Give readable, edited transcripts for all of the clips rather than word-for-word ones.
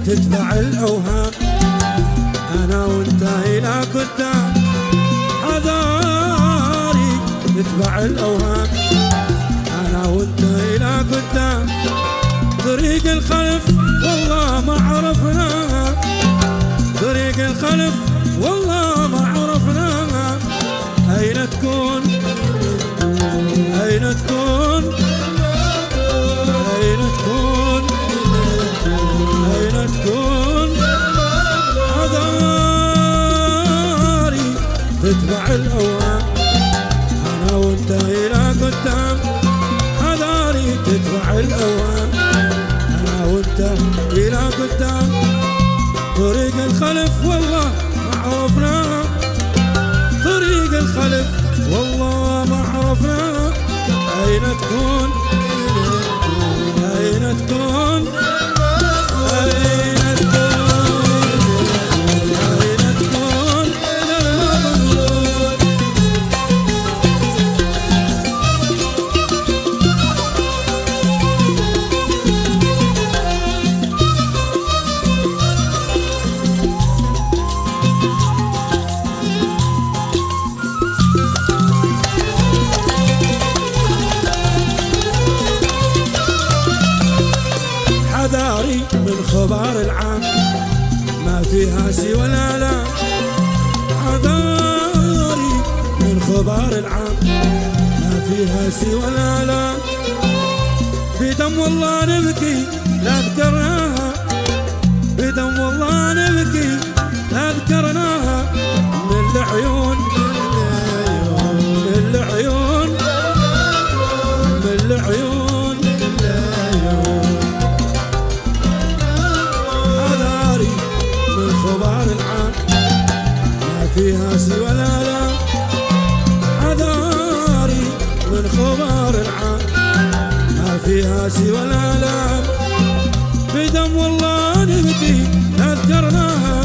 تتبع الأوهام، أنا وأنت إلى قدام، حذاري تتبع الأوهام، أنا وأنت إلى قدام، طريق الخلف والله ما عرفناها، طريق الخلف والله ما عرفناها، أين تكون أين تكون أين تكون أين تكون، حذاري تتبع الأوهام، أنا وأنت إلى قدام، حذاري تتبع الأوهام، أنا وأنت إلى قدام، طريق الخلف والله ما عرفناها، طريق الخلف والله ما عرفناها، أين تكون أين تكون أين تكون أين تكون، حذاري من خبار العام ما فيها سوى الآلام، حذاري من خبار العام ما فيها سوى الآلام، بدم والله نبكي لا ذكرناها، بدم والله نبكي لا ذكرناها، من العيون من العيون من العيون، حذاري من خبار العام ما فيها سوى الآلام، حذاري من خبار العام ما فيها سوى الآلام، بدم والله نبكي لا ذكرناها،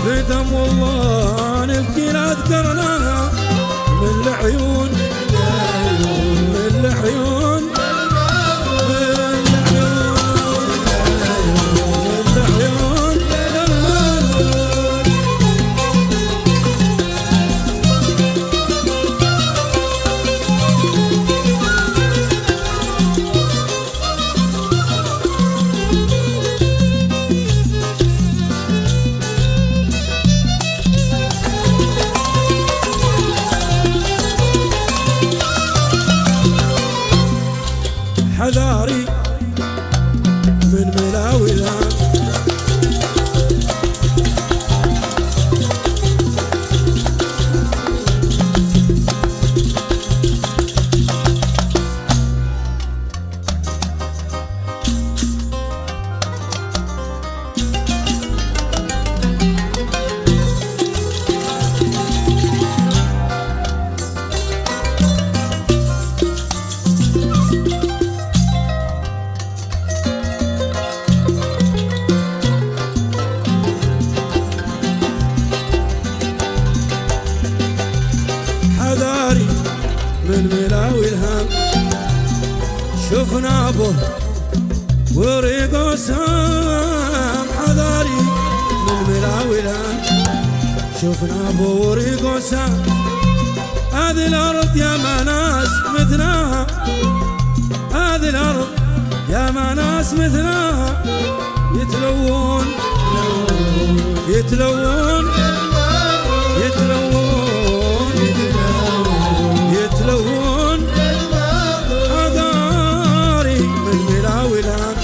بدم والله نبكي لا ذكرناها، من العيون من العيون حذاري من ملاوي الهام، حذاري من ملاوي الهام، شفنا به وريق وسام، حذاري من ملاوي الهام، شفنا به وريق وسام، هذه الأرض يا ما ناس مثلها، هذه الأرض يا ما ناس مثلها، يتلوون يتلوون يتلوون يتلوون، حذاري من ملاوي الهام،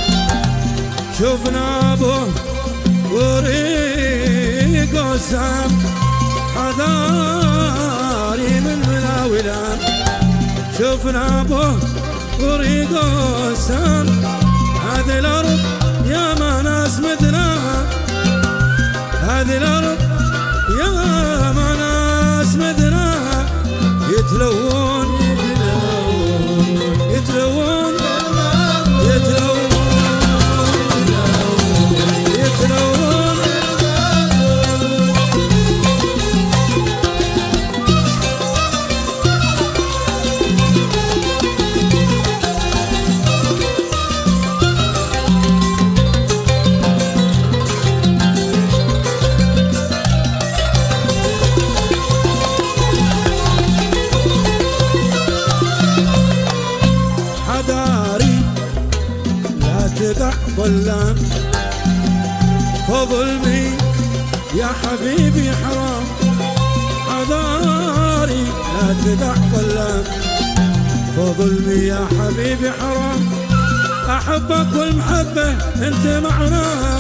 شفنا به وريق وسام، حذاري من ملاوي الهام، شفنا به وريق وسام، هذه الأرض يا ما ناس مثلها، هذه الأرض يا ما ناس مثلها، يتلوون يتلوون يتلوون يتلوون، حذاري لا تقع ظلام، فظلمي يا حبيبي حرام. حذاري لا تقع ظلام، فظلمي يا حبيبي حرام. أحبك والمحبة أنت معناها،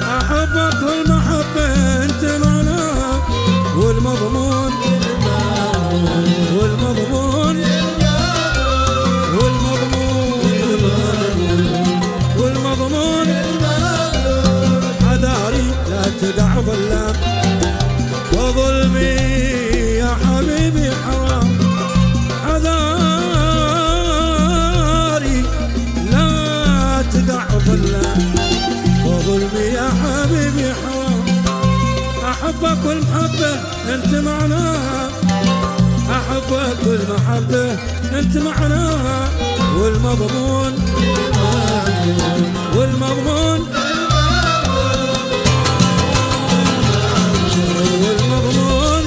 أحبك والمحبة أنت معناها. والمضمون والمضمون والمضمون حذاري لا تقع ظلام، وظلمي يا حبيبي حرام. حذاري لا تقع ظلام، وظلمي يا حبيبي حرام. أحبك والمحبة أنت معناها، أحبك والمحبة أنت معناها. والمضمون والمضمون والمضمون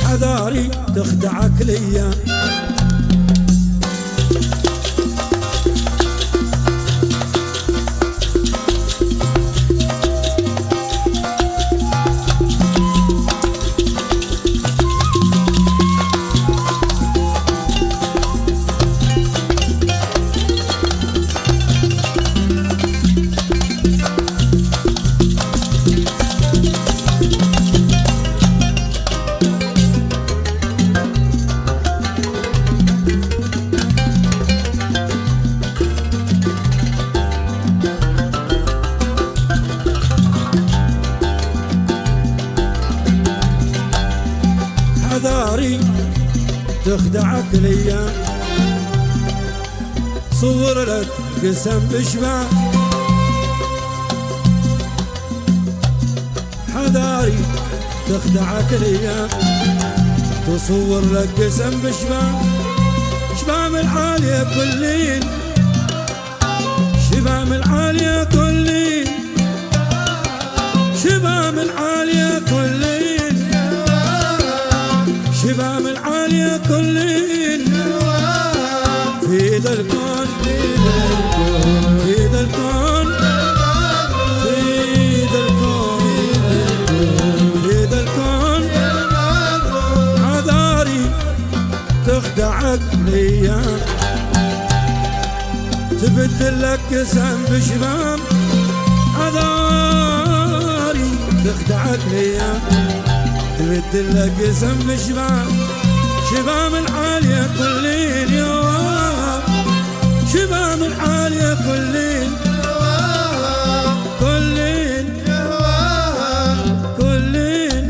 حذاري تخدعك الايام، حذاري تخدعك الايام. صور لك قسم بشبع، حذاري تخدعك الايام. تصور لك قسم بشبع، شبام العالية كلين، شبام العالية كلين، شبام العالية كلين، شبام العالية كلين. في ذا الكون في ذا الكون في ذا الكون في ذا الكون حذاري تخدعك الايام. تبدل لك قسم بشبام، حذاري تخدعك الايام. تبدل لك قسم بشبام، شبام العالية كلين يا شبام العالية كلين، كلين كلين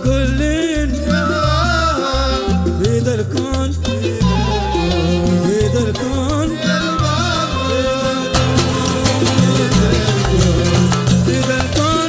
كلين. في ذا الكون في ذا الكون في ذا الكون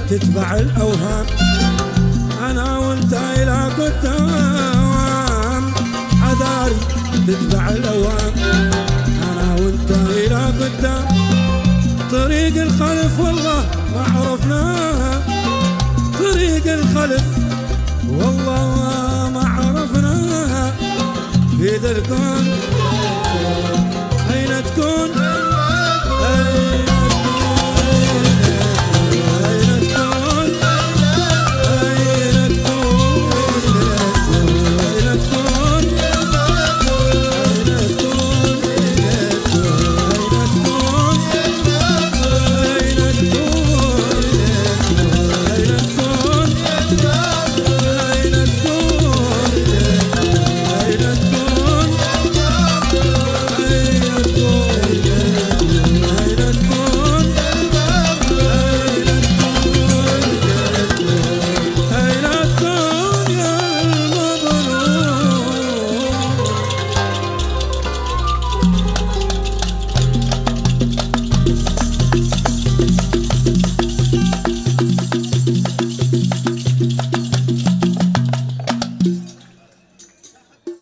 تتبع الأوهام، أنا وأنت إلى قدام. حذاري تتبع الأوهام، أنا وأنت إلى قدام. طريق الخلف والله ما عرفناها، طريق الخلف والله ما عرفناها. في ذا الكون أين تكون